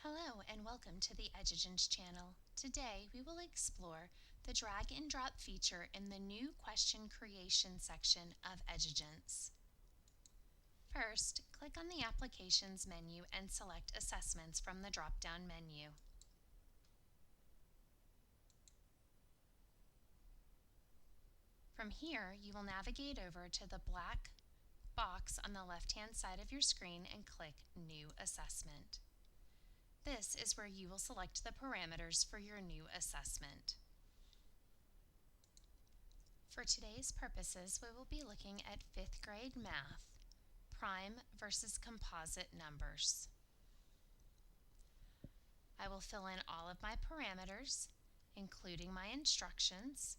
Hello and welcome to the Edugent channel. Today we will explore the drag and drop feature in the new question creation section of Edugents. First, click on the Applications menu and select Assessments from the drop-down menu. From here, you will navigate over to the black box on the left-hand side of your screen and click New Assessment. This is where you will select the parameters for your new assessment. For today's purposes, we will be looking at 5th grade math, prime versus composite numbers. I will fill in all of my parameters, including my instructions,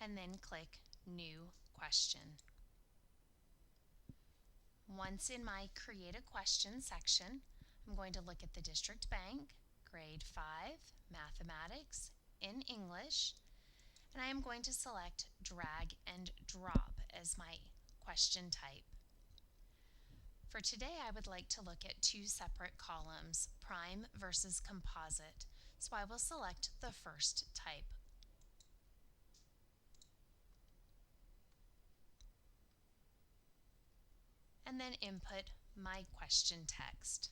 and then click New Question. Once in my Create a Question section, I'm going to look at the District Bank, Grade 5, Mathematics, in English, and I am going to select Drag and Drop as my question type. For today, I would like to look at two separate columns, prime versus composite, so I will select the first type. And then input my question text.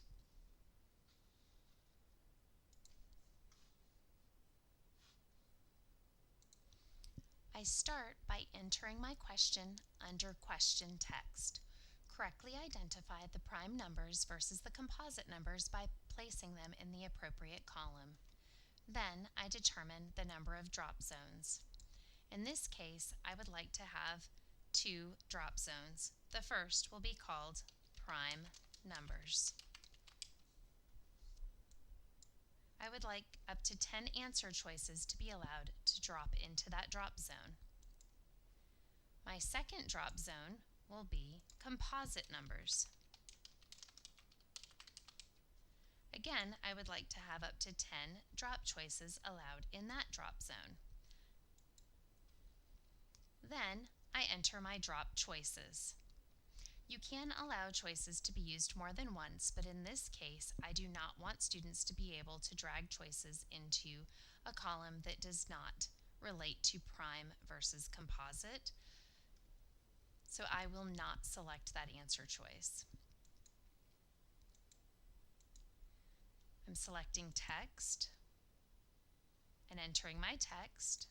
I start by entering my question under question text. Correctly identify the prime numbers versus the composite numbers by placing them in the appropriate column. Then I determine the number of drop zones. In this case, I would like to have 2 drop zones. The first will be called prime numbers. I would like up to 10 answer choices to be allowed to drop into that drop zone. My second drop zone will be composite numbers. Again, I would like to have up to 10 drop choices allowed in that drop zone. Then I enter my drop choices. You can allow choices to be used more than once, but in this case, I do not want students to be able to drag choices into a column that does not relate to prime versus composite, so I will not select that answer choice. I'm selecting text and entering my text.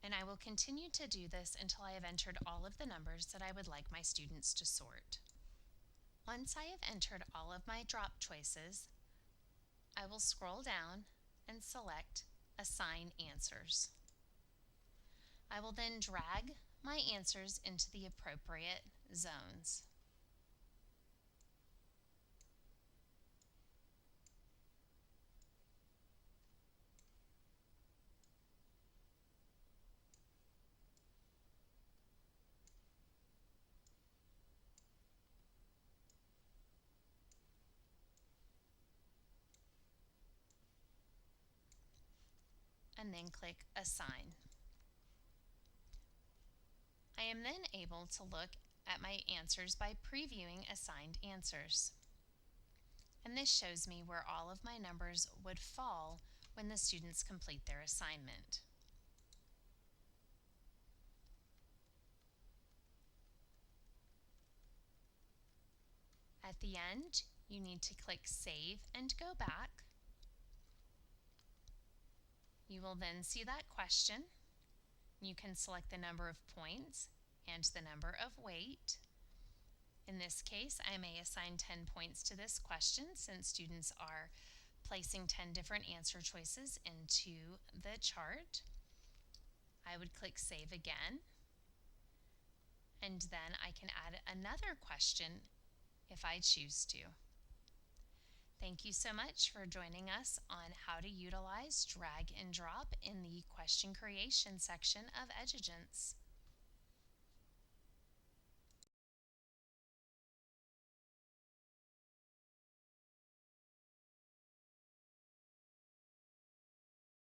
And I will continue to do this until I have entered all of the numbers that I would like my students to sort. Once I have entered all of my drop choices, I will scroll down and select Assign Answers. I will then drag my answers into the appropriate zones. And then click Assign. I am then able to look at my answers by previewing assigned answers. And this shows me where all of my numbers would fall when the students complete their assignment. At the end, you need to click Save and go back. You will then see that question. You can select the number of points and the number of weight. In this case, I may assign 10 points to this question since students are placing 10 different answer choices into the chart. I would click Save again, and then I can add another question if I choose to. Thank you so much for joining us on how to utilize drag and drop in the question creation section of Edugents.